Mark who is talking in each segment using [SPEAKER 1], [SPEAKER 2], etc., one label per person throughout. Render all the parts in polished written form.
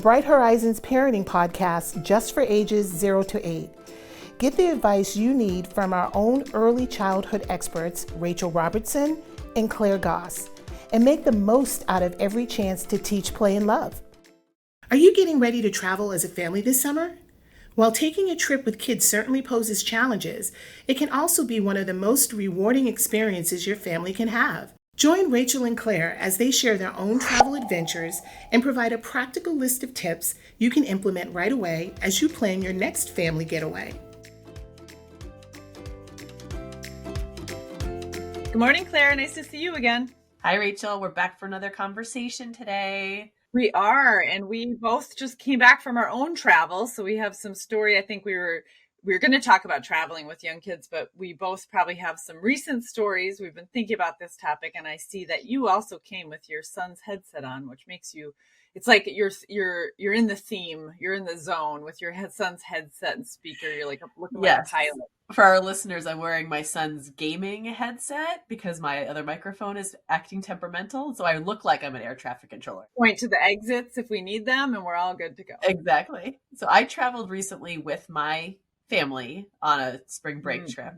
[SPEAKER 1] Bright Horizons parenting podcast just for ages 0 to 8. Get the advice you need from our own early childhood experts, Rachel Robertson and Claire Goss, and make the most out of every chance to teach, play, and love. Are you getting ready to travel as a family this summer? While taking a trip with kids certainly poses challenges, it can also be one of the most rewarding experiences your family can have. Join Rachel and Claire as they share their own travel adventures and provide a practical list of tips you can implement right away as you plan your next family getaway.
[SPEAKER 2] Good morning, Claire. Nice to see you again.
[SPEAKER 3] Hi, Rachel. We're back for another conversation today.
[SPEAKER 2] We are, and we both just came back from our own travel, so we have some story. I think we were going to talk about traveling with young kids, but we both probably have some recent stories. We've been thinking about this topic, and I see that you also came with your son's headset on, which makes you, it's like you're in the theme, you're in the zone with your son's headset and speaker. You're like looking like a pilot.
[SPEAKER 3] For our listeners, I'm wearing my son's gaming headset because my other microphone is acting temperamental. So I look like I'm an air traffic controller.
[SPEAKER 2] Point to the exits if we need them, and we're all good to go.
[SPEAKER 3] Exactly. So I traveled recently with my family on a spring break trip.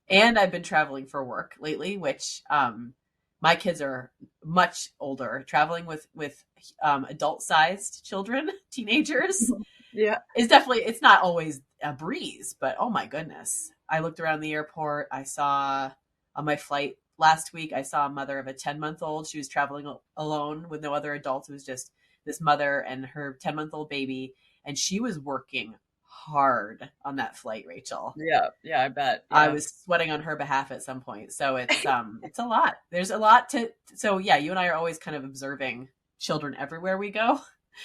[SPEAKER 3] And I've been traveling for work lately, which my kids are much older. Traveling with adult-sized children, teenagers, is definitely, it's not always a breeze, but oh my goodness. I looked around the airport. I saw on my flight last week, I saw a mother of a 10-month-old. She was traveling alone with no other adults. It was just this mother and her 10-month-old baby. And she was working hard on that flight, Rachel.
[SPEAKER 2] Yeah, I bet. Yeah.
[SPEAKER 3] I was sweating on her behalf at some point. So it's it's a lot. There's a lot so yeah, you and I are always kind of observing children everywhere we go.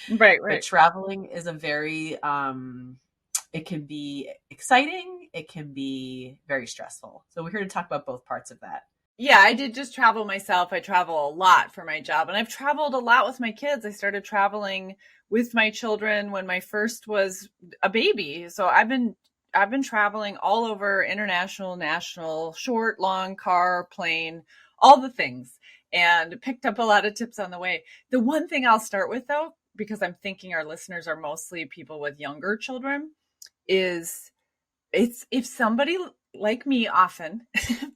[SPEAKER 2] Right.
[SPEAKER 3] But traveling is a very it can be exciting, it can be very stressful. So we're here to talk about both parts of that.
[SPEAKER 2] Yeah, I did just travel myself. I travel a lot for my job, and I've traveled a lot with my kids. I started traveling with my children when my first was a baby. So I've been traveling all over, international, national, short, long, car, plane, all the things, and picked up a lot of tips on the way. The one thing I'll start with, though, because I'm thinking our listeners are mostly people with younger children, is it's if somebody like me often,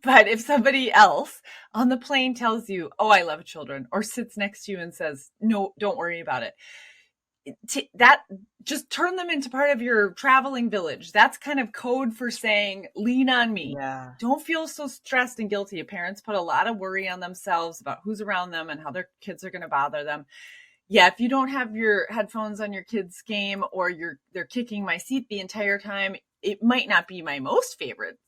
[SPEAKER 2] but if somebody else on the plane tells you, oh, I love children, or sits next to you and says, no, don't worry about it, that just turn them into part of your traveling village. That's kind of code for saying, lean on me.
[SPEAKER 3] Yeah.
[SPEAKER 2] Don't feel so stressed and guilty. Parents put a lot of worry on themselves about who's around them and how their kids are going to bother them. Yeah, if you don't have your headphones on your kids' game, or they're kicking my seat the entire time, it might not be my most favorite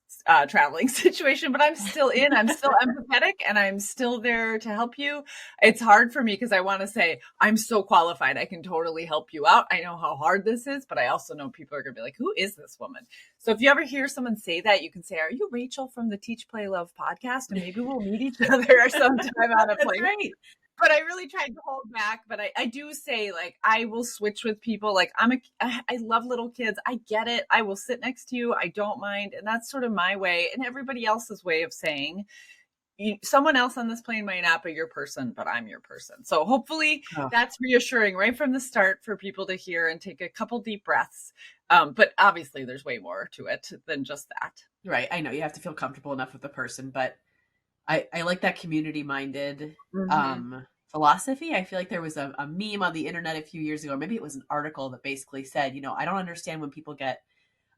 [SPEAKER 2] traveling situation, but I'm still empathetic, and I'm still there to help you. It's hard for me because I want to say, I'm so qualified. I can totally help you out. I know how hard this is, but I also know people are going to be like, who is this woman? So if you ever hear someone say that, you can say, are you Rachel from the Teach, Play, Love podcast? And maybe we'll meet each other sometime on a plane.
[SPEAKER 3] That's right.
[SPEAKER 2] But I really tried to hold back. But I do say, like, I will switch with people. Like, I love little kids. I get it. I will sit next to you. I don't mind. And that's sort of my way, and everybody else's way of saying, someone else on this plane might not be your person, but I'm your person. So hopefully that's reassuring right from the start for people to hear and take a couple deep breaths. But obviously there's way more to it than just that.
[SPEAKER 3] Right. I know you have to feel comfortable enough with the person, but I like that community-minded philosophy. I feel like there was a meme on the internet a few years ago, or maybe it was an article that basically said, I don't understand when people get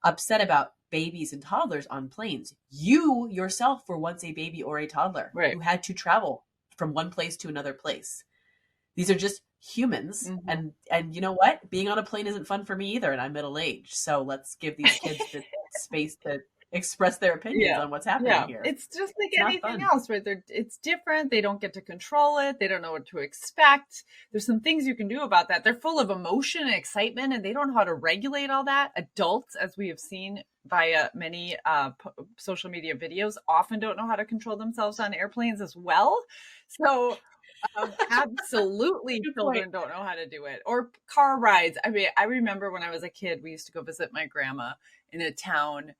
[SPEAKER 3] upset about babies and toddlers on planes. You yourself were once a baby or a toddler who had to travel from one place to another place. These are just humans. And you know what? Being on a plane isn't fun for me either, and I'm middle-aged. So let's give these kids the space to express their opinions on what's happening here.
[SPEAKER 2] It's just like anything else, right? It's different. They don't get to control it. They don't know what to expect. There's some things you can do about that. They're full of emotion and excitement, and they don't know how to regulate all that. Adults, as we have seen via many social media videos, often don't know how to control themselves on airplanes as well. So absolutely children don't know how to do it. Or car rides. I mean, I remember when I was a kid, we used to go visit my grandma in a town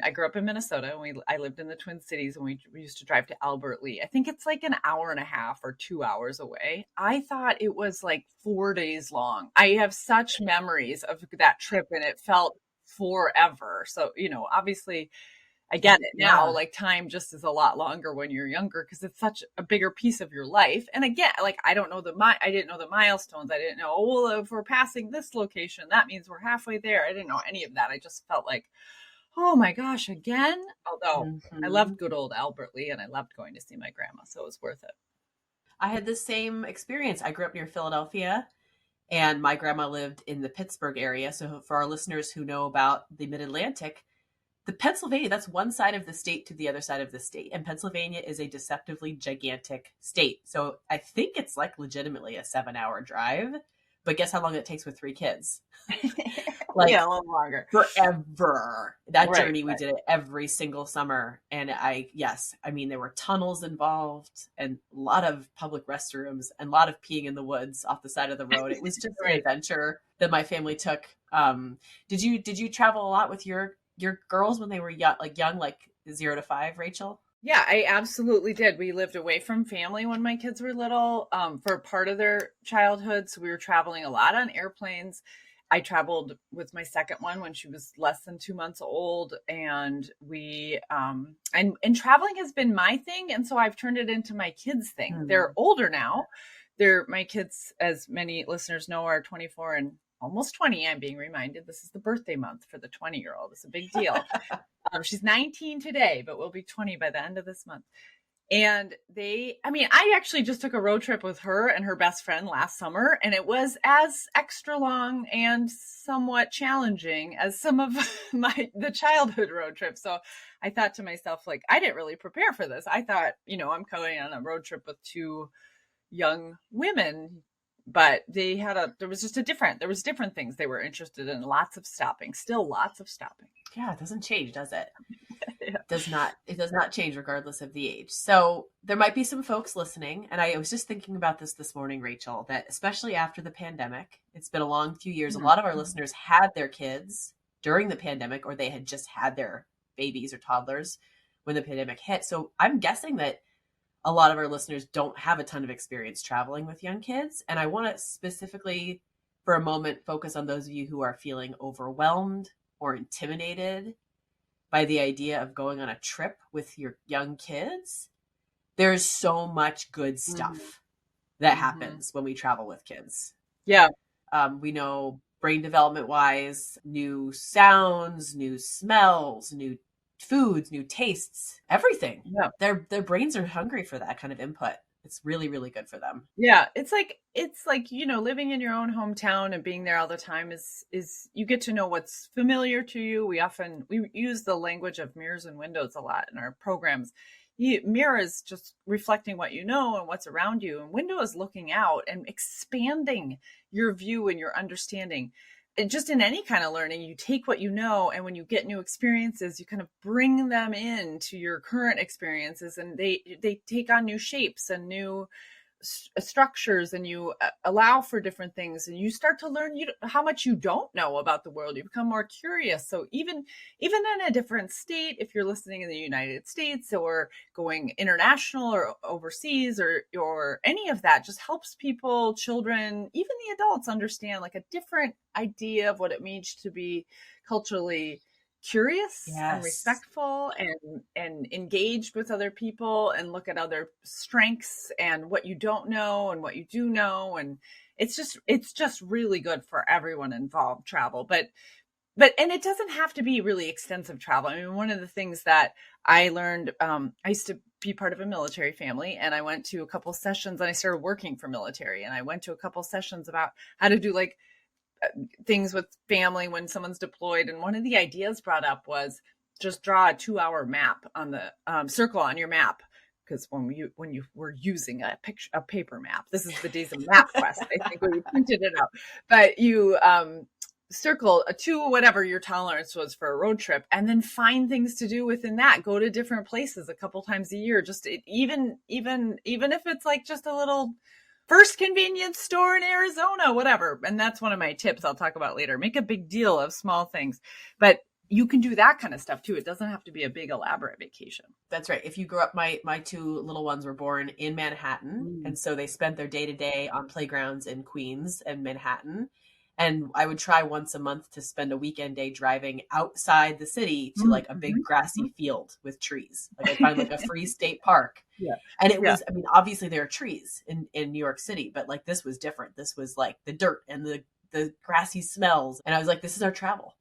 [SPEAKER 2] I grew up in Minnesota, and I lived in the Twin Cities, and we used to drive to Albert Lee. I think it's like an hour and a half or 2 hours away. I thought it was like 4 days long. I have such memories of that trip, and it felt forever. So, obviously I get it now.
[SPEAKER 3] Yeah.
[SPEAKER 2] Like time just is a lot longer when you're younger because it's such a bigger piece of your life. And again, like I didn't know the milestones. I didn't know, oh, well, if we're passing this location, that means we're halfway there. I didn't know any of that. I just felt like, oh my gosh, again. Although I loved good old Albert Lee, and I loved going to see my grandma, so it was worth it.
[SPEAKER 3] I had the same experience. I grew up near Philadelphia, and my grandma lived in the Pittsburgh area. So for our listeners who know about the Mid-Atlantic, the Pennsylvania, that's one side of the state to the other side of the state. And Pennsylvania is a deceptively gigantic state. So I think it's like legitimately a 7-hour drive. But guess how long it takes with 3 kids? Like,
[SPEAKER 2] yeah, a little longer.
[SPEAKER 3] Forever. That journey, we did it every single summer. And there were tunnels involved and a lot of public restrooms and a lot of peeing in the woods off the side of the road. It was just an adventure that my family took. Did you travel a lot with your girls when they were young, like 0 to 5, Rachel?
[SPEAKER 2] Yeah, I absolutely did. We lived away from family when my kids were little, for part of their childhood. So we were traveling a lot on airplanes. I traveled with my second one when she was less than 2 months old, and we and traveling has been my thing, and so I've turned it into my kids' thing. They're older now. My kids, as many listeners know, are 24 and almost 20. I'm being reminded this is the birthday month for the 20-year-old. It's a big deal. She's 19 today, but will be 20 by the end of this month. And I actually just took a road trip with her and her best friend last summer, and it was as extra long and somewhat challenging as some of the childhood road trips. So I thought to myself, like, I didn't really prepare for this. I thought, I'm going on a road trip with 2 young women, but there was different things they were interested in. Still lots of stopping.
[SPEAKER 3] Yeah, it doesn't change, does it? Yeah. It does not change regardless of the age. So there might be some folks listening, and I was just thinking about this morning, Rachel, that especially after the pandemic, it's been a long few years. A lot of our listeners had their kids during the pandemic, or they had just had their babies or toddlers when the pandemic hit. So I'm guessing that a lot of our listeners don't have a ton of experience traveling with young kids. And I want to specifically, for a moment, focus on those of you who are feeling overwhelmed or intimidated by the idea of going on a trip with your young kids. There's so much good stuff that happens when we travel with kids.
[SPEAKER 2] Yeah.
[SPEAKER 3] We know brain development wise, new sounds, new smells, new foods, new tastes, everything. Yeah. Their brains are hungry for that kind of input. It's really, really good for them.
[SPEAKER 2] Yeah. It's like, living in your own hometown and being there all the time is you get to know what's familiar to you. We use the language of mirrors and windows a lot in our programs. Mirror is just reflecting what you know and what's around you. And window is looking out and expanding your view and your understanding. And just in any kind of learning, you take what you know, and when you get new experiences, you kind of bring them into your current experiences, and they take on new shapes and new structures, and you allow for different things, and you start to learn how much you don't know about the world. You become more curious. So even in a different state, if you're listening in the United States or going international or overseas or any of that, just helps people, children, even the adults, understand like a different idea of what it means to be culturally curious and respectful and engaged with other people, and look at other strengths and what you don't know and what you do know. And it's just really good for everyone involved, travel. But and it doesn't have to be really extensive travel. I mean, one of the things that I learned, I used to be part of a military family, and I went to a couple sessions, and I started working for military, and I went to a couple sessions about how to do like things with family when someone's deployed. And one of the ideas brought up was just draw a 2-hour map on the circle on your map. Because when you were using a paper map, this is the days of MapQuest, I think, when you printed it out, but you circle to whatever your tolerance was for a road trip, and then find things to do within that. Go to different places a couple times a year. Just even if it's like just a little first convenience store in Arizona, whatever. And that's one of my tips I'll talk about later. Make a big deal of small things, but you can do that kind of stuff too. It doesn't have to be a big elaborate vacation.
[SPEAKER 3] That's right. If you grew up, my two little ones were born in Manhattan. And so they spent their day to day on playgrounds in Queens and Manhattan. And I would try once a month to spend a weekend day driving outside the city to like a big grassy field with trees. Like I'd find like a free state park.
[SPEAKER 2] Yeah.
[SPEAKER 3] And it was, I mean, obviously there are trees in New York City, but like this was different. This was like the dirt and the grassy smells. And I was like, this is our travel.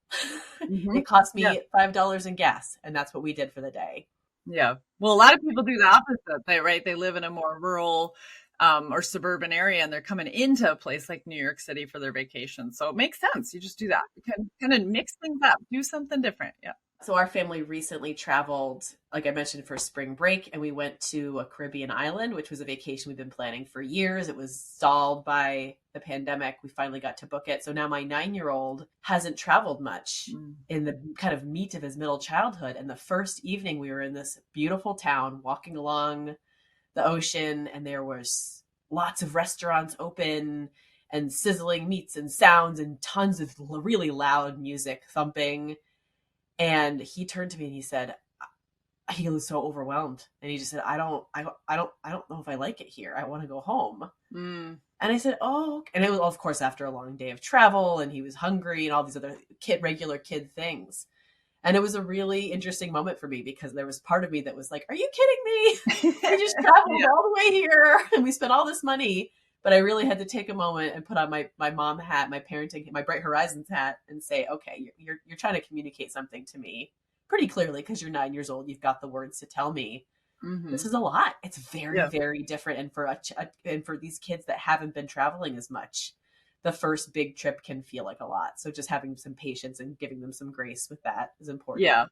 [SPEAKER 3] It cost me $5 in gas. And that's what we did for the day.
[SPEAKER 2] Yeah. Well, a lot of people do the opposite. They live in a more rural or suburban area, and they're coming into a place like New York City for their vacation. So it makes sense. You just do that. You can kind of mix things up, do something different. Yeah.
[SPEAKER 3] So our family recently traveled, like I mentioned, for spring break, and we went to a Caribbean island, which was a vacation we've been planning for years. It was stalled by the pandemic. We finally got to book it. So now my 9-year-old hasn't traveled much in the kind of meat of his middle childhood. And the first evening we were in this beautiful town walking along the ocean, and there was lots of restaurants open and sizzling meats and sounds and tons of really loud music thumping. And he turned to me and he said, he was so overwhelmed. And he just said, I don't know if I like it here. I want to go home. And I said, oh, and it was, of course, after a long day of travel, and he was hungry and all these other regular kid things. And it was a really interesting moment for me because there was part of me that was like, are you kidding me? We just traveled all the way here and we spent all this money. But I really had to take a moment and put on my mom hat, my parenting, my Bright Horizons hat, and say, okay, you're trying to communicate something to me pretty clearly because you're 9 years old. You've got the words to tell me. This is a lot. It's very, very different. And for these kids that haven't been traveling as much, the first big trip can feel like a lot. So just having some patience and giving them some grace with that is important.
[SPEAKER 2] Yeah.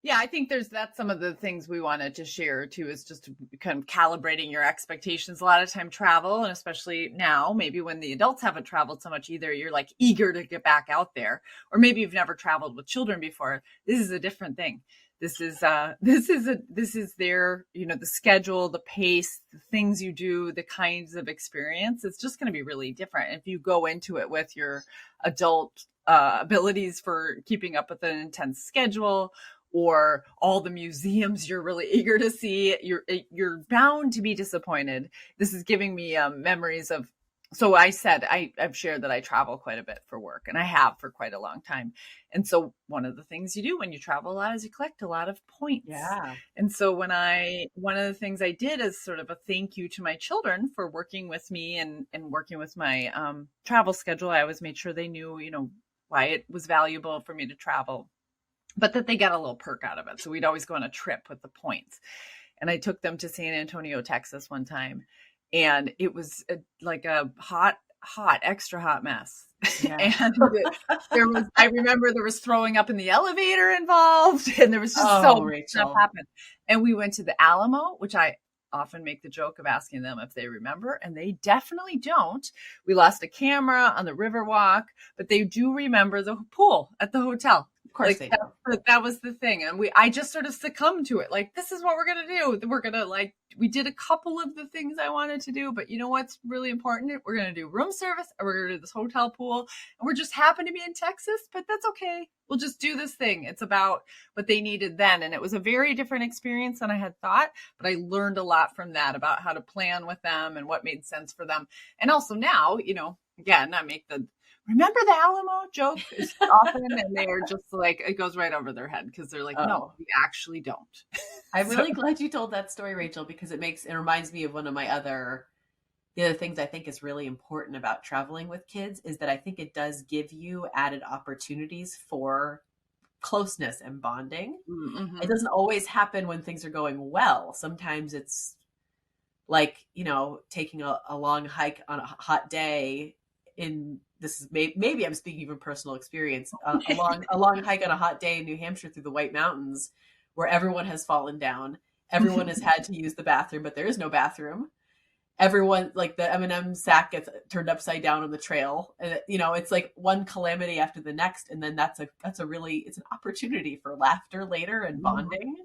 [SPEAKER 2] Yeah, I think that's some of the things we wanted to share too, is just kind of calibrating your expectations. A lot of time travel, and especially now, maybe when the adults haven't traveled so much either, you're like eager to get back out there. Or maybe you've never traveled with children before. This is a different thing. This is their, the schedule, the pace, the things you do, the kinds of experience. It's just going to be really different. If you go into it with your adult abilities for keeping up with an intense schedule, or all the museums you're really eager to see, you're bound to be disappointed. This is giving me memories of, so I said, I've shared that I travel quite a bit for work, and I have for quite a long time. And so one of the things you do when you travel a lot is you collect a lot of points.
[SPEAKER 3] Yeah.
[SPEAKER 2] And so one of the things I did as sort of a thank you to my children for working with me and working with my travel schedule, I always made sure they knew, why it was valuable for me to travel, but that they got a little perk out of it. So we'd always go on a trip with the points. And I took them to San Antonio, Texas one time. And it was like a extra hot mess. Yeah. And I remember there was throwing up in the elevator involved, and there was just so much stuff happened. And we went to the Alamo, which I often make the joke of asking them if they remember, and they definitely don't. We lost a camera on the Riverwalk, but they do remember the pool at the hotel.
[SPEAKER 3] Of course they do.
[SPEAKER 2] That was the thing. And I just sort of succumbed to it. Like, this is what we're going to do. We're going to we did a couple of the things I wanted to do, but you know what's really important? We're going to do room service, and we're going to do this hotel pool, and we're just happen to be in Texas, but that's okay. We'll just do this thing. It's about what they needed then. And it was a very different experience than I had thought, but I learned a lot from that about how to plan with them and what made sense for them. And also now, again, I make the remember the Alamo joke is often, and they're just like, it goes right over their head because they're like, no, we actually don't.
[SPEAKER 3] I'm really glad you told that story, Rachel, because it reminds me of one of my the other things I think is really important about traveling with kids is that I think it does give you added opportunities for closeness and bonding. Mm-hmm. It doesn't always happen when things are going well. Sometimes it's like, taking a long hike on a hot day this is maybe I'm speaking from personal experience, a long hike on a hot day in New Hampshire through the White Mountains where everyone has fallen down. Everyone has had to use the bathroom, but there is no bathroom. Everyone, like the M&M sack gets turned upside down on the trail. And, it's like one calamity after the next. And then it's an opportunity for laughter later and bonding.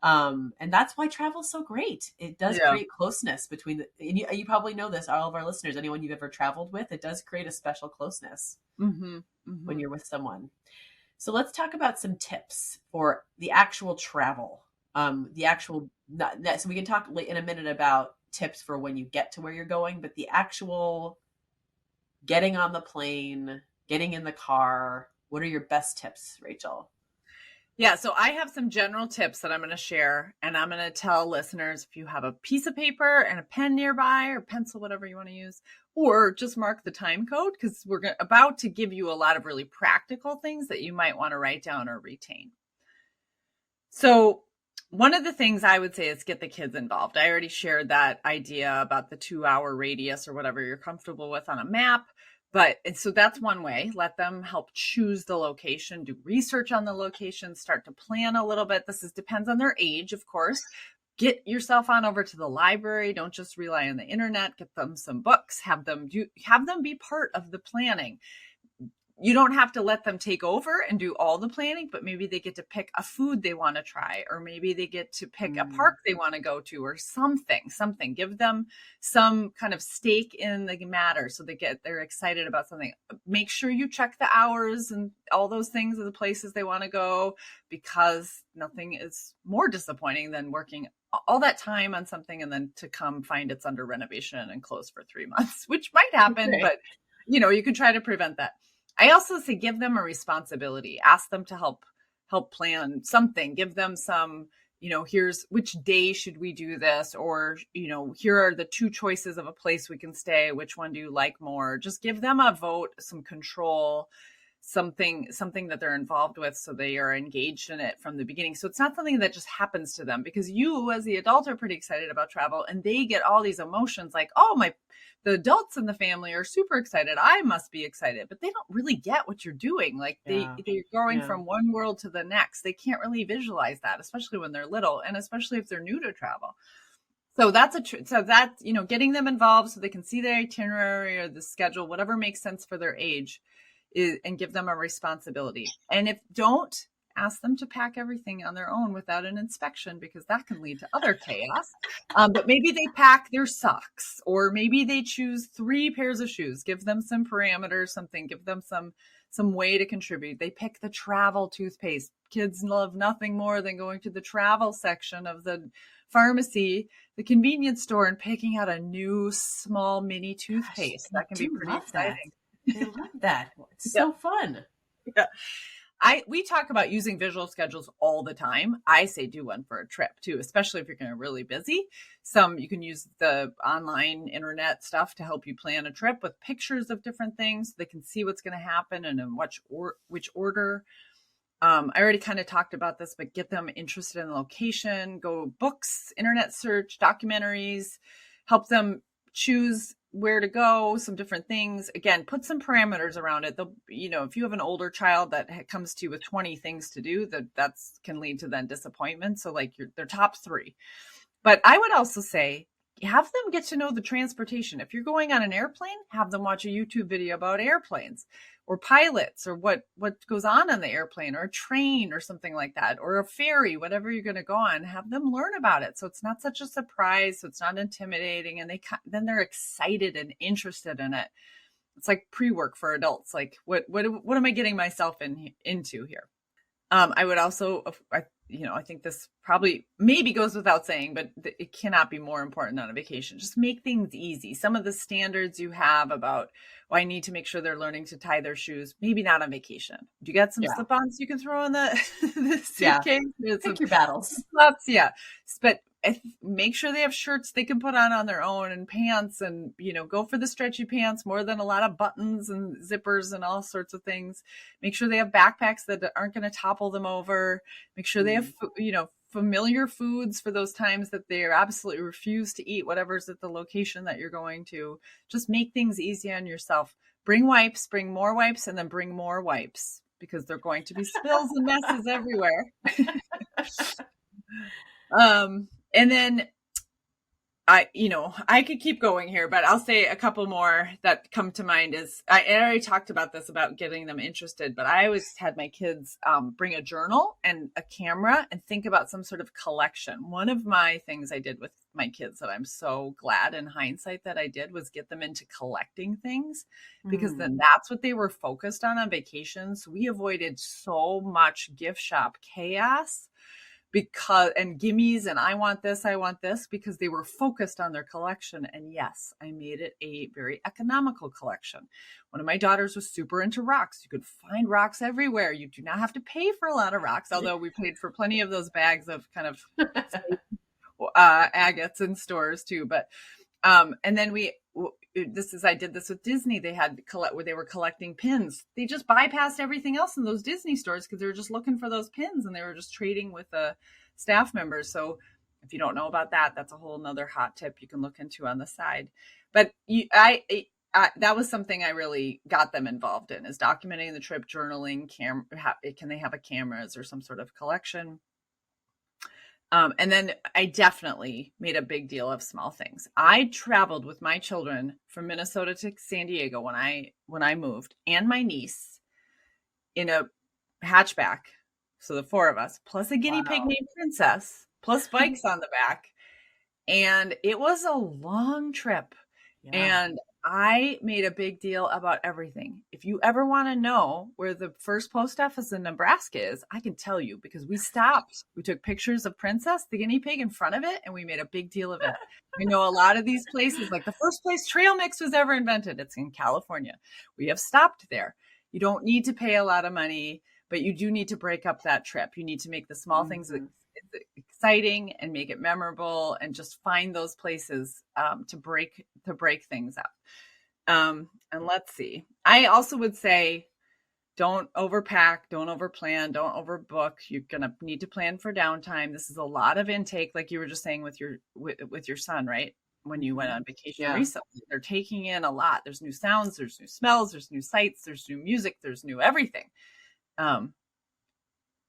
[SPEAKER 3] And that's why travel's so great. It does create closeness between and you probably know this, all of our listeners, anyone you've ever traveled with, it does create a special closeness when you're with someone. So let's talk about some tips for the actual travel. So we can talk in a minute about tips for when you get to where you're going, but the actual getting on the plane, getting in the car, what are your best tips, Rachel?
[SPEAKER 2] Yeah, so I have some general tips that I'm going to share, and I'm going to tell listeners, if you have a piece of paper and a pen nearby, or pencil, whatever you want to use, or just mark the time code, because we're about to give you a lot of really practical things that you might want to write down or retain. So one of the things I would say is get the kids involved. I already shared that idea about the 2-hour radius or whatever you're comfortable with on a map. So that's one way. Let them help choose the location, do research on the location, start to plan a little bit. This depends on their age, of course. Get yourself on over to the library. Don't just rely on the internet. Get them some books. Have them be part of the planning. You don't have to let them take over and do all the planning, but maybe they get to pick a food they want to try, or maybe they get to pick a park they want to go to, or something. Give them some kind of stake in the matter so they're excited about something. Make sure you check the hours and all those things of the places they want to go, because nothing is more disappointing than working all that time on something and then to come find it's under renovation and closed for 3 months, which might happen, but you can try to prevent that. I also say give them a responsibility. Ask them to help plan something. Give them some, here's which day should we do this? Or, here are the 2 choices of a place we can stay. Which one do you like more? Just give them a vote, some control, something that they're involved with, so they are engaged in it from the beginning. So it's not something that just happens to them, because you as the adult are pretty excited about travel, and they get all these emotions like, the adults in the family are super excited, I must be excited, but they don't really get what you're doing. Like they're going from one world to the next. They can't really visualize that, especially when they're little, and especially if they're new to travel. So that's getting them involved so they can see the itinerary or the schedule, whatever makes sense for their age, and give them a responsibility. And if don't, ask them to pack everything on their own without an inspection, because that can lead to other chaos. But maybe they pack their socks, or maybe they choose 3 pairs of shoes. Give them some parameters, something. Give them some way to contribute. They pick the travel toothpaste. Kids love nothing more than going to the travel section of the pharmacy, the convenience store, and picking out a new small mini toothpaste. That can be pretty exciting.
[SPEAKER 3] They love that. It's so fun.
[SPEAKER 2] Yeah. We talk about using visual schedules all the time. I say do one for a trip too, especially if you're going to be really busy. You can use the online internet stuff to help you plan a trip with pictures of different things. They can see what's going to happen and in which order. I already kind of talked about this, but get them interested in the location. Go books, internet search, documentaries. Help them choose where to go, some different things. Again, put some parameters around it. If you have an older child that comes to you with 20 things to do, that can lead to then disappointment. So like their top 3. But I would also say, have them get to know the transportation. If you're going on an airplane, have them watch a YouTube video about airplanes or pilots, or what goes on the airplane, or a train or something like that, or a ferry, whatever you're going to go on. Have them learn about it, so it's not such a surprise, so it's not intimidating, and then they're excited and interested in it. It's like pre-work for adults. Like what am I getting myself into here? I would also, I think this probably maybe goes without saying, but it cannot be more important on a vacation. Just make things easy. Some of the standards you have about, I need to make sure they're learning to tie their shoes, maybe not on vacation. Do you got some slip-ons you can throw in the suitcase?
[SPEAKER 3] Yeah. Pick your battles.
[SPEAKER 2] Yeah. But make sure they have shirts they can put on their own, and pants, and, go for the stretchy pants more than a lot of buttons and zippers and all sorts of things. Make sure they have backpacks that aren't going to topple them over. Make sure they have, familiar foods for those times that they absolutely refuse to eat whatever's at the location that you're going to. Just make things easy on yourself. Bring wipes, bring more wipes, and then bring more wipes, because they're going to be spills and messes everywhere. And then I could keep going here, but I'll say a couple more that come to mind is I already talked about this about getting them interested, but I always had my kids bring a journal and a camera and think about some sort of collection. One of my things I did with my kids that I'm so glad in hindsight that I did was get them into collecting things, because then that's what they were focused on vacations. We avoided so much gift shop chaos and gimmies and I want this, because they were focused on their collection. And yes, I made it a very economical collection. One of my daughters was super into rocks. You could find rocks everywhere. You do not have to pay for a lot of rocks, although we paid for plenty of those bags of kind of agates in stores too. But and then I did this with Disney. They had where they were collecting pins. They just bypassed everything else in those Disney stores because they were just looking for those pins, and they were just trading with the staff members. So if you don't know about that, that's a whole nother hot tip you can look into on the side. But that was something I really got them involved in, is documenting the trip, journaling, can they have a cameras or some sort of collection? And then I definitely made a big deal of small things. I traveled with my children from Minnesota to San Diego when I moved, and my niece, in a hatchback. So the four of us, plus a guinea pig named Princess, plus bikes on the back. And it was a long trip. Yeah. And I made a big deal about everything. If you ever want to know where the first post office in Nebraska is, I can tell you, because we stopped. We took pictures of Princess, the guinea pig, in front of it, and we made a big deal of it. We know a lot of these places, like the first place trail mix was ever invented. It's in California. We have stopped there. You don't need to pay a lot of money, but you do need to break up that trip. You need to make the small things exciting and make it memorable, and just find those places to break things up. And let's see. I also would say, don't overpack, don't overplan, don't overbook. You're gonna need to plan for downtime. This is a lot of intake, like you were just saying with your son, right? When you went on vacation recently, they're taking in a lot. There's new sounds, there's new smells, there's new sights, there's new music, there's new everything.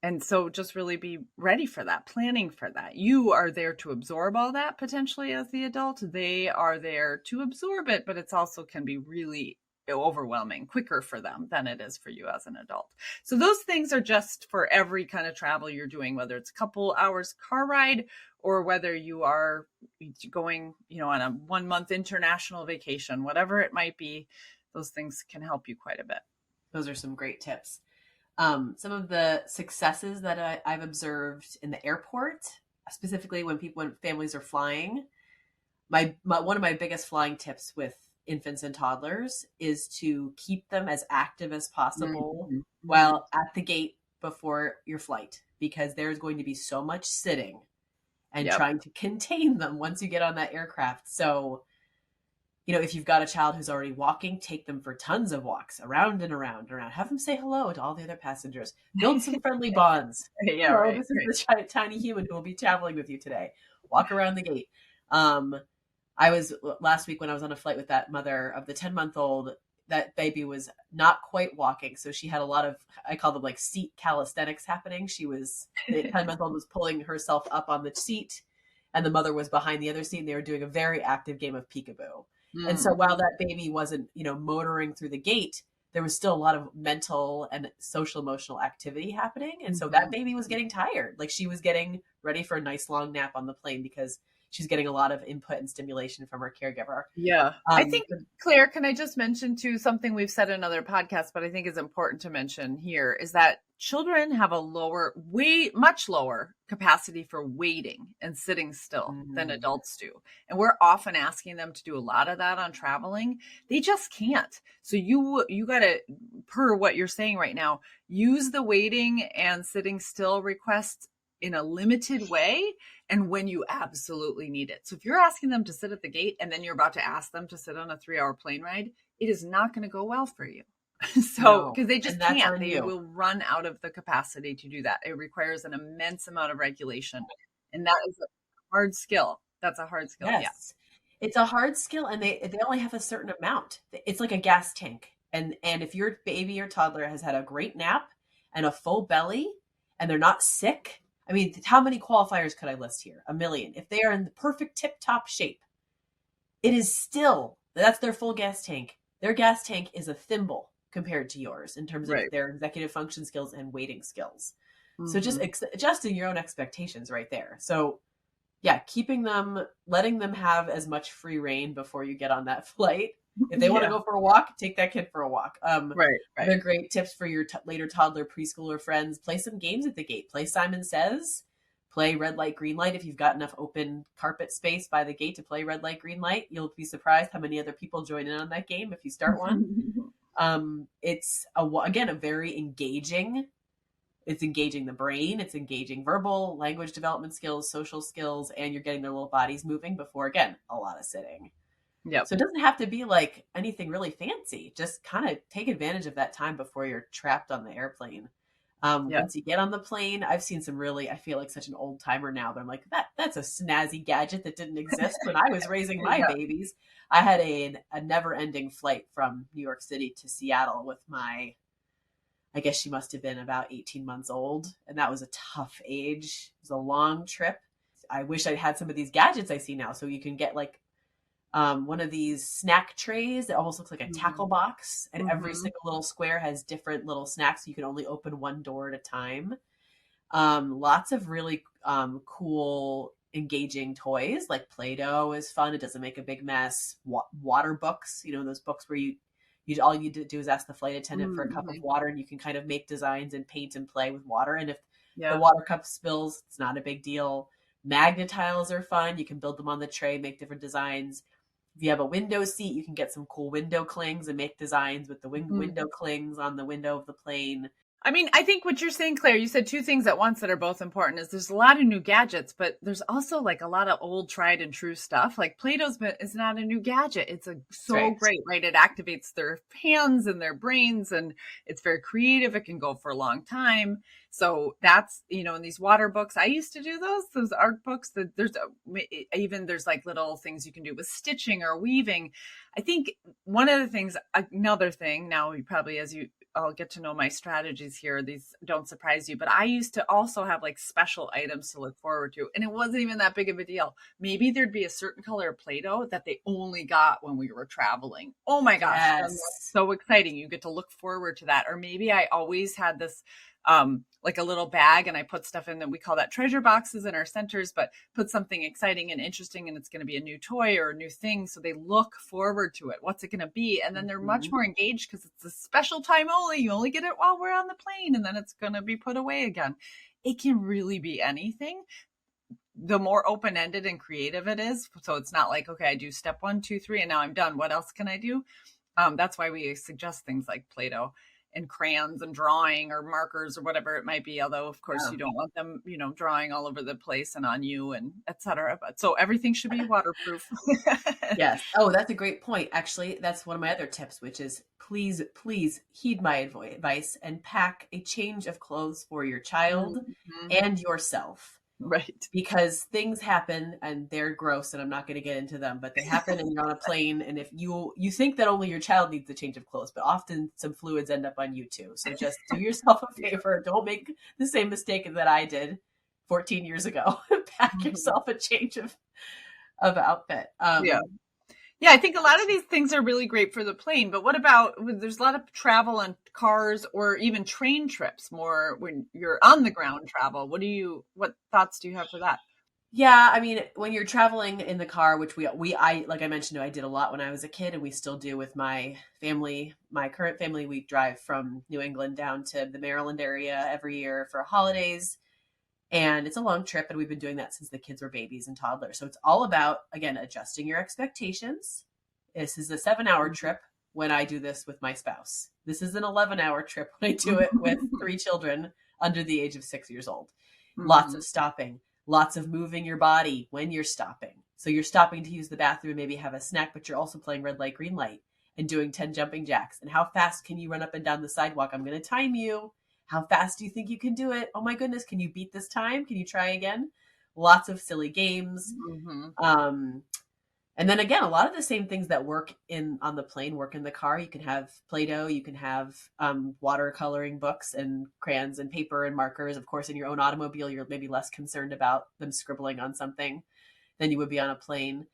[SPEAKER 2] And so just really be ready for that, planning for that. You are there to absorb all that potentially as the adult. They are there to absorb it, but it's also can be really overwhelming, quicker for them than it is for you as an adult. So those things are just for every kind of travel you're doing, whether it's a couple hours car ride or whether you are going, on a 1 month international vacation, whatever it might be, those things can help you quite a bit.
[SPEAKER 3] Those are some great tips. Some of the successes that I've observed in the airport, specifically when families are flying, one of my biggest flying tips with infants and toddlers is to keep them as active as possible while at the gate before your flight, because there's going to be so much sitting and trying to contain them once you get on that aircraft. So, if you've got a child who's already walking, take them for tons of walks around and around. Have them say hello to all the other passengers. Build some friendly bonds. Right. This is the tiny human who will be traveling with you today. Walk around the gate. I was last week when I was on a flight with that mother of the 10-month-old. That baby was not quite walking, so she had a lot of, I call them like seat calisthenics happening. The 10-month-old was pulling herself up on the seat, and the mother was behind the other seat, and they were doing a very active game of peekaboo. And so while that baby wasn't, motoring through the gate, there was still a lot of mental and social emotional activity happening. And so that baby was getting tired. Like, she was getting ready for a nice long nap on the plane because she's getting a lot of input and stimulation from her caregiver.
[SPEAKER 2] Yeah. I think, Claire, can I just mention too, something we've said in other podcasts, but I think is important to mention here, is that children have a much lower capacity for waiting and sitting still than adults do. And we're often asking them to do a lot of that on traveling. They just can't. So you got to, per what you're saying right now, use the waiting and sitting still requests in a limited way and when you absolutely need it. So if you're asking them to sit at the gate and then you're about to ask them to sit on a 3-hour plane ride, it is not going to go well for you. So, because they just can't, they will run out of the capacity to do that. It requires an immense amount of regulation. And that is a hard skill. That's a hard skill.
[SPEAKER 3] Yes. Yeah. It's a hard skill, and they only have a certain amount. It's like a gas tank. And if your baby or toddler has had a great nap and a full belly and they're not sick, I mean, how many qualifiers could I list here? 1 million. If they are in the perfect tip-top shape, it is still, that's their full gas tank. Their gas tank is a thimble compared to yours in terms of
[SPEAKER 2] Right.
[SPEAKER 3] their executive function skills and waiting skills. So just
[SPEAKER 2] Mhm.
[SPEAKER 3] adjusting your own expectations right there. So yeah, keeping them, letting them have as much free reign before you get on that flight. If they want to
[SPEAKER 2] Yeah.
[SPEAKER 3] go for a walk, take that kid for a walk.
[SPEAKER 2] Right. Right.
[SPEAKER 3] Other great tips for your later toddler, preschooler friends: play some games at the gate. Play Simon Says. Play red light, green light. If you've got enough open carpet space by the gate to play red light, green light, you'll be surprised how many other people join in on that game if you start one. It's again a very engaging. It's engaging the brain. It's engaging verbal, language development skills, social skills, and you're getting their little bodies moving before, again, a lot of sitting.
[SPEAKER 2] Yep.
[SPEAKER 3] So it doesn't have to be like anything really fancy. Just kind of take advantage of that time before you're trapped on the airplane.
[SPEAKER 2] Yep.
[SPEAKER 3] Once you get on the plane, I've seen some really, I feel like such an old timer now, but I'm like, that's a snazzy gadget that didn't exist when I was raising my
[SPEAKER 2] Yeah.
[SPEAKER 3] babies. I had a never ending flight from New York City to Seattle with I guess she must have been about 18 months old. And that was a tough age. It was a long trip. I wish I had some of these gadgets I see now. So you can get like one of these snack trays that almost looks like a tackle box. And every single little square has different little snacks. So you can only open one door at a time. Lots of really cool, engaging toys like Play-Doh is fun. It doesn't make a big mess. Water books, those books where you all you do is ask the flight attendant for a cup of water, and you can kind of make designs and paint and play with water. And if the water cup spills, it's not a big deal. Magnetiles are fun. You can build them on the tray, make different designs. If you have a window seat, you can get some cool window clings and make designs with the window clings on the window of the plane.
[SPEAKER 2] I mean, I think what you're saying, Claire, you said two things at once that are both important. Is there's a lot of new gadgets, but there's also like a lot of old tried and true stuff. Like Play-Doh's is not a new gadget. It's so great, right? It activates their hands and their brains, and it's very creative. It can go for a long time. So that's, in these water books, I used to do those art books that there's like little things you can do with stitching or weaving. I think one of the things, another thing, now you probably, as you all get to know my strategies here, these don't surprise you, but I used to also have like special items to look forward to. And it wasn't even that big of a deal. Maybe there'd be a certain color of Play-Doh that they only got when we were traveling. Oh my gosh. That's so exciting. You get to look forward to that. Or maybe I always had this like a little bag and I put stuff in that we call that treasure boxes in our centers, but put something exciting and interesting and it's going to be a new toy or a new thing. So they look forward to it. What's it going to be? And then they're much more engaged because it's a special time only. You only get it while we're on the plane and then it's going to be put away again. It can really be anything. The more open-ended and creative it is. So it's not like, okay, I do step 1, 2, 3, and now I'm done. What else can I do? That's why we suggest things like Play-Doh and crayons and drawing or markers or whatever it might be. Although, of course, you don't want them, drawing all over the place and on you and etc. But so everything should be waterproof.
[SPEAKER 3] Yes. Oh, that's a great point. Actually, that's one of my other tips, which is please heed my advice and pack a change of clothes for your child and yourself.
[SPEAKER 2] Right.
[SPEAKER 3] Because things happen and they're gross and I'm not going to get into them, but they happen and you're on a plane. And if you think that only your child needs a change of clothes, but often some fluids end up on you too. So just do yourself a favor. Don't make the same mistake that I did 14 years ago. Pack yourself a change of outfit.
[SPEAKER 2] Yeah, I think a lot of these things are really great for the plane, but what about, there's a lot of travel on cars or even train trips more when you're on the ground travel. What thoughts do you have for that?
[SPEAKER 3] Yeah, I mean, when you're traveling in the car, which I like I mentioned, I did a lot when I was a kid and we still do with my family, my current family. We drive from New England down to the Maryland area every year for holidays. And it's a long trip, and we've been doing that since the kids were babies and toddlers. So it's all about, again, adjusting your expectations. This is a 7-hour trip when I do this with my spouse. This is an 11-hour trip when I do it with 3 children under the age of 6 years old. Lots of stopping, lots of moving your body when you're stopping. So you're stopping to use the bathroom and maybe have a snack, but you're also playing red light, green light and doing 10 jumping jacks. And how fast can you run up and down the sidewalk? I'm going to time you. How fast do you think you can do it? Oh my goodness, can you beat this time? Can you try again? Lots of silly games. And then again, a lot of the same things that work on the plane work in the car. You can have Play-Doh, you can have watercoloring books and crayons and paper and markers. Of course, in your own automobile, you're maybe less concerned about them scribbling on something than you would be on a plane.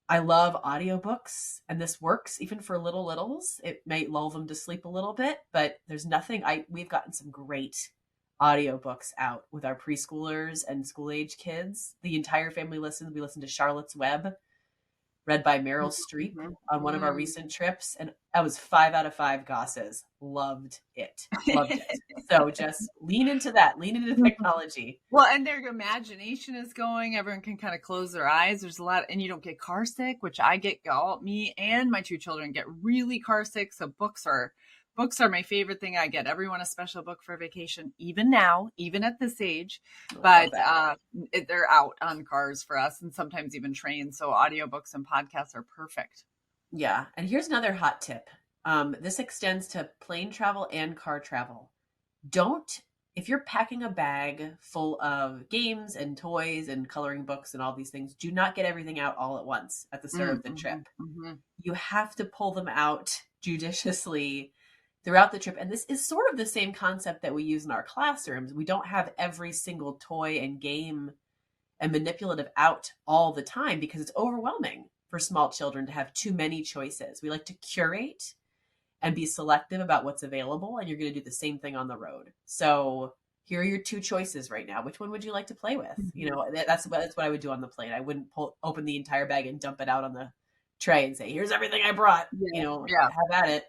[SPEAKER 3] I love audiobooks, and this works even for littles. It may lull them to sleep a little bit, but there's nothing we've gotten some great audiobooks out with our preschoolers and school age kids. The entire family listens. We listened to Charlotte's Web, read by Meryl Streep on one of our recent trips. And that was 5 out of 5 Gosses. Loved it. Loved it. So just lean into that. Lean into technology.
[SPEAKER 2] Well, and their imagination is going. Everyone can kind of close their eyes. There's a lot, and you don't get car sick, which I get, me and my 2 children get really car sick. So books are my favorite thing. I get everyone a special book for vacation, even now, even at this age. But they're out on cars for us, and sometimes even trains. So audiobooks and podcasts are perfect.
[SPEAKER 3] Yeah. And here's another hot tip. This extends to plane travel and car travel. If you're packing a bag full of games and toys and coloring books and all these things, do not get everything out all at once at the start of the trip. You have to pull them out judiciously throughout the trip. And this is sort of the same concept that we use in our classrooms. We don't have every single toy and game and manipulative out all the time because it's overwhelming for small children to have too many choices. We like to curate and be selective about what's available, and you're going to do the same thing on the road. So here are your 2 choices right now. Which one would you like to play with? You know, that's what I would do on the plane. I wouldn't open the entire bag and dump it out on the tray and say, here's everything I brought, have at it.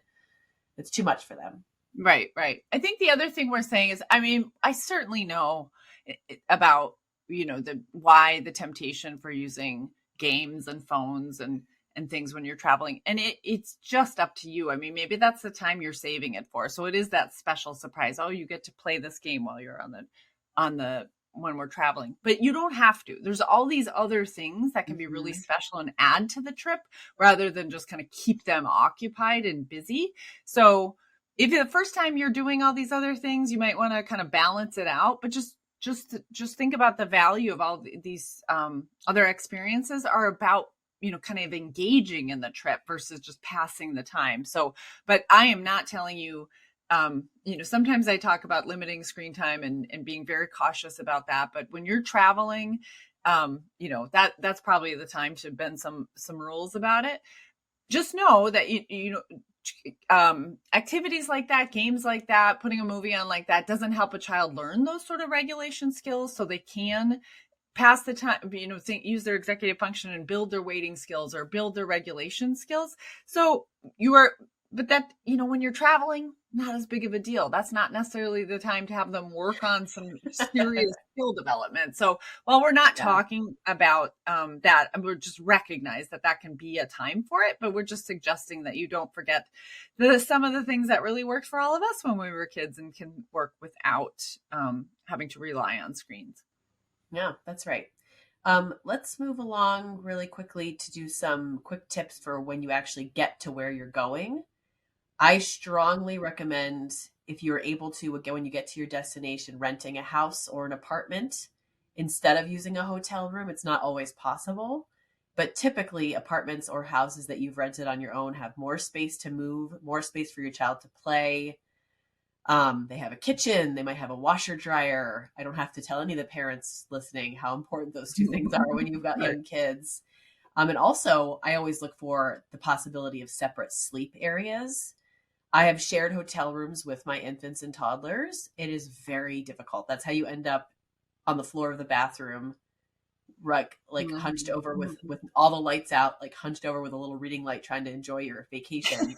[SPEAKER 3] It's too much for them.
[SPEAKER 2] Right. I think the other thing we're saying is, I certainly know about, why the temptation for using games and phones and things when you're traveling. And it's just up to you. Maybe that's the time you're saving it for. So it is that special surprise. Oh, you get to play this game while you're when we're traveling, but you don't have to. There's all these other things that can be really special and add to the trip rather than just kind of keep them occupied and busy. So if the first time you're doing all these other things, you might want to kind of balance it out, but just think about the value of all these other experiences are about, kind of engaging in the trip versus just passing the time. So, but I am not telling you, sometimes I talk about limiting screen time and being very cautious about that. But when you're traveling, that's probably the time to bend some rules about it. Just know that, activities like that, games like that, putting a movie on like that doesn't help a child learn those sort of regulation skills so they can pass the time, use their executive function and build their waiting skills or build their regulation skills. So but that, when you're traveling, not as big of a deal. That's not necessarily the time to have them work on some serious skill development. So while we're not talking about that, we're just recognize that can be a time for it, but we're just suggesting that you don't forget some of the things that really worked for all of us when we were kids and can work without having to rely on screens.
[SPEAKER 3] Yeah, that's right. Let's move along really quickly to do some quick tips for when you actually get to where you're going. I strongly recommend, if you're able to, again, when you get to your destination, renting a house or an apartment instead of using a hotel room. It's not always possible, but typically apartments or houses that you've rented on your own have more space to move, more space for your child to play. They have a kitchen. They might have a washer dryer. I don't have to tell any of the parents listening how important those 2 things are when you've got young kids. And also, I always look for the possibility of separate sleep areas. I have shared hotel rooms with my infants and toddlers. It is very difficult. That's how you end up on the floor of the bathroom, like hunched over with all the lights out, like hunched over with a little reading light, trying to enjoy your vacation.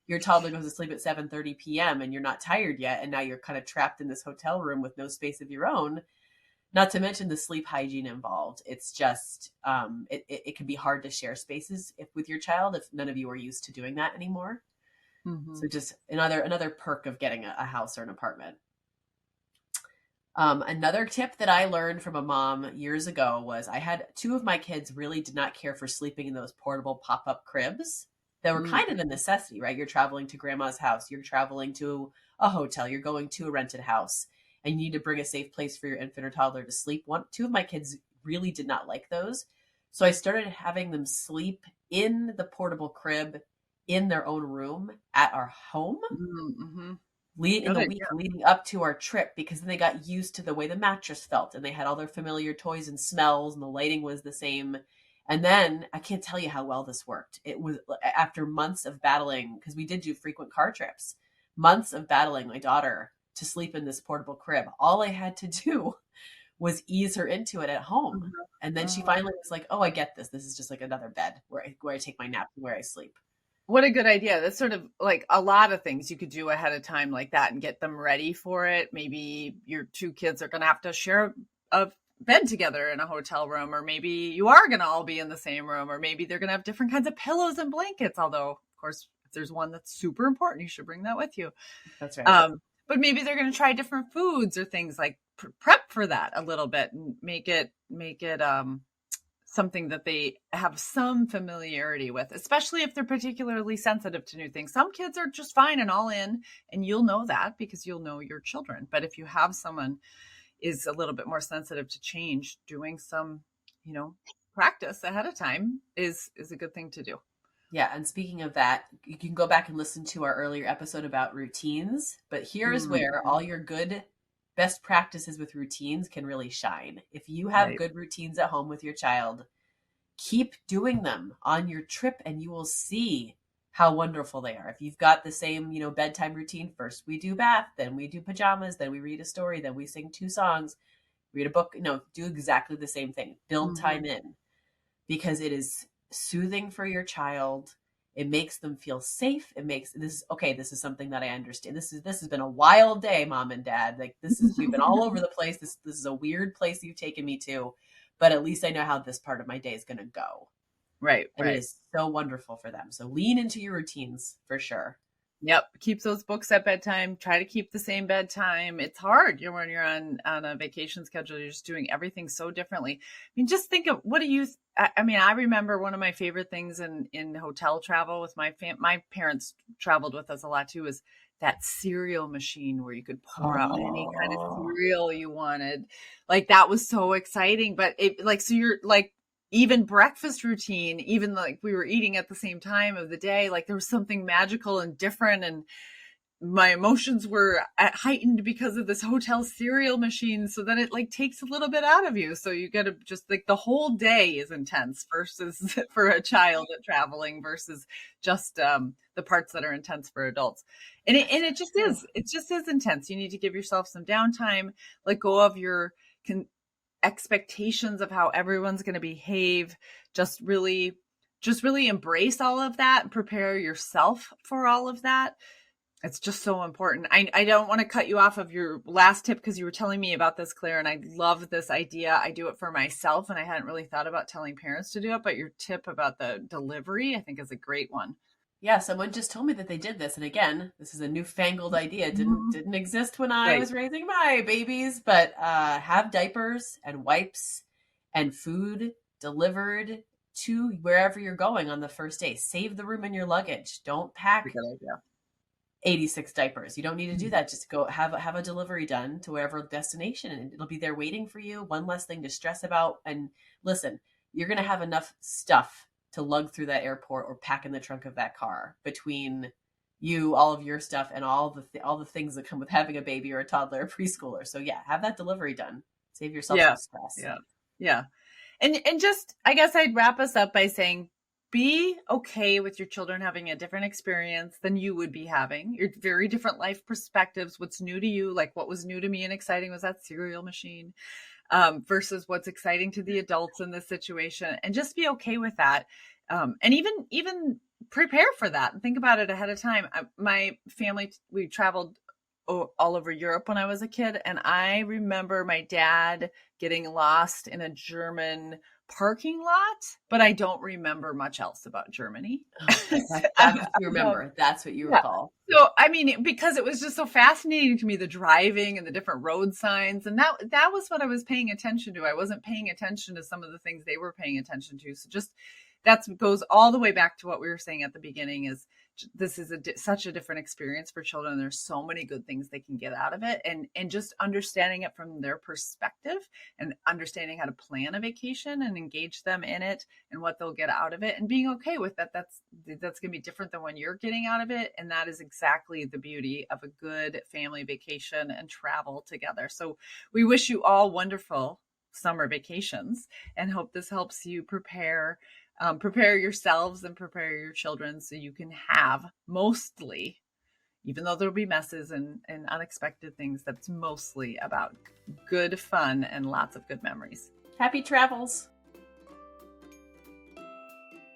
[SPEAKER 3] Your toddler goes to sleep at 7:30 p.m. and you're not tired yet. And now you're kind of trapped in this hotel room with no space of your own. Not to mention the sleep hygiene involved. It's just, it can be hard to share spaces with your child if none of you are used to doing that anymore. So just another perk of getting a house or an apartment. Another tip that I learned from a mom years ago was I had 2 of my kids really did not care for sleeping in those portable pop-up cribs that were kind of a necessity, right? You're traveling to grandma's house, you're traveling to a hotel, you're going to a rented house, and you need to bring a safe place for your infant or toddler to sleep. 2 of my kids really did not like those. So I started having them sleep in the portable crib in their own room at our home in the week leading up to our trip, because then they got used to the way the mattress felt and they had all their familiar toys and smells and the lighting was the same. And then I can't tell you how well this worked. It was after months of battling, because we did do frequent car trips, months of battling my daughter to sleep in this portable crib. All I had to do was ease her into it at home. And then she finally was like, oh, I get this. This is just like another bed where I take my nap and where I sleep.
[SPEAKER 2] What a good idea. That's sort of like a lot of things you could do ahead of time like that and get them ready for it. Maybe your two kids are going to have to share a bed together in a hotel room, or maybe you are going to all be in the same room, or maybe they're going to have different kinds of pillows and blankets. Although, of course, if there's one that's super important, you should bring that with you.
[SPEAKER 3] That's right.
[SPEAKER 2] But maybe they're going to try different foods or things, like prep for that a little bit and make it something that they have some familiarity with, especially if they're particularly sensitive to new things. Some kids are just fine and all in, and you'll know that because you'll know your children. But if you have someone is a little bit more sensitive to change, doing some, practice ahead of time is a good thing to do.
[SPEAKER 3] Yeah. And speaking of that, you can go back and listen to our earlier episode about routines, but here's where all your good best practices with routines can really shine. If you have good routines at home with your child, keep doing them on your trip and you will see how wonderful they are. If you've got the same, bedtime routine, first we do bath, then we do pajamas, then we read a story, then we sing 2 songs, read a book, do exactly the same thing. Build time in, because it is soothing for your child. It makes them feel safe. This is something that I understand. This has been a wild day, mom and dad. Like we've been all over the place. This is a weird place you've taken me to, but at least I know how this part of my day is going to go.
[SPEAKER 2] Right.
[SPEAKER 3] And it is so wonderful for them. So lean into your routines for sure.
[SPEAKER 2] Yep. Keep those books at bedtime. Try to keep the same bedtime. It's hard. When you're on a vacation schedule, you're just doing everything so differently. I mean, just think of I remember one of my favorite things in hotel travel with my parents traveled with us a lot too, was that cereal machine where you could pour out any kind of cereal you wanted. Like that was so exciting, but so you're like, even breakfast routine, even like we were eating at the same time of the day, like there was something magical and different. And my emotions were heightened because of this hotel cereal machine. So then it like takes a little bit out of you. So you got to just like the whole day is intense versus for a child traveling versus just the parts that are intense for adults. And it just is intense. You need to give yourself some downtime, let go of your expectations of how everyone's going to behave. Just really embrace all of that and prepare yourself for all of that. It's just so important. I don't want to cut you off of your last tip because you were telling me about this, Claire, and I love this idea. I do it for myself and I hadn't really thought about telling parents to do it, but your tip about the delivery, I think, is a great one.
[SPEAKER 3] Yeah, someone just told me that they did this. And again, this is a newfangled idea. It didn't exist when I was raising my babies, but have diapers and wipes and food delivered to wherever you're going on the first day. Save the room in your luggage. Don't pack 86 diapers. You don't need to do that. Just go have a delivery done to wherever destination, and it'll be there waiting for you. One less thing to stress about. And listen, you're going to have enough stuff to lug through that airport or pack in the trunk of that car between you, all of your stuff, and all the things that come with having a baby or a toddler or preschooler. So yeah, have that delivery done. Save yourself some stress.
[SPEAKER 2] Yeah. And just, I guess I'd wrap us up by saying, be okay with your children having a different experience than you would be having. Your very different life perspectives. What's new to you, like what was new to me and exciting was that cereal machine. Versus what's exciting to the adults in this situation, and just be okay with that. And even prepare for that and think about it ahead of time. My family, we traveled all over Europe when I was a kid. And I remember my dad getting lost in a German parking lot, but I don't remember much else about Germany.
[SPEAKER 3] That's what you remember. That's what you recall.
[SPEAKER 2] So, I mean, because it was just so fascinating to me, the driving and the different road signs. And that was what I was paying attention to. I wasn't paying attention to some of the things they were paying attention to. So just, that goes all the way back to what we were saying at the beginning, is this is such a different experience for children. There's so many good things they can get out of it, and just understanding it from their perspective and understanding how to plan a vacation and engage them in it and what they'll get out of it, and being okay with that. That's going to be different than when you're getting out of it. And that is exactly the beauty of a good family vacation and travel together. So we wish you all wonderful summer vacations, and hope this helps you prepare yourselves and prepare your children so you can have mostly, even though there'll be messes and unexpected things, that's mostly about good fun and lots of good memories.
[SPEAKER 3] Happy travels.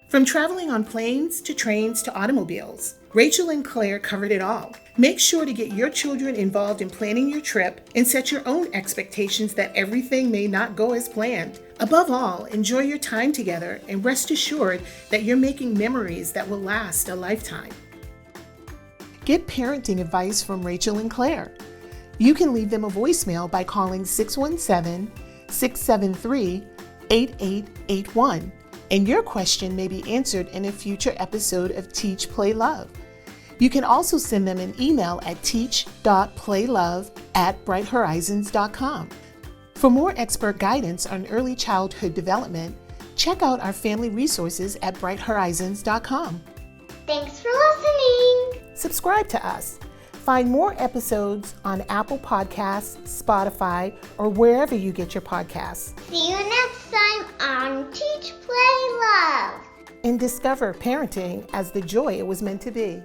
[SPEAKER 1] From traveling on planes to trains to automobiles, Rachel and Claire covered it all. Make sure to get your children involved in planning your trip and set your own expectations that everything may not go as planned. Above all, enjoy your time together and rest assured that you're making memories that will last a lifetime. Get parenting advice from Rachel and Claire. You can leave them a voicemail by calling 617-673-8881. And your question may be answered in a future episode of Teach, Play, Love. You can also send them an email at teach.playlove@brighthorizons.com. For more expert guidance on early childhood development, check out our family resources at brighthorizons.com.
[SPEAKER 4] Thanks for listening.
[SPEAKER 1] Subscribe to us. Find more episodes on Apple Podcasts, Spotify, or wherever you get your podcasts.
[SPEAKER 4] See you next time on Teach, Play, Love.
[SPEAKER 1] And discover parenting as the joy it was meant to be.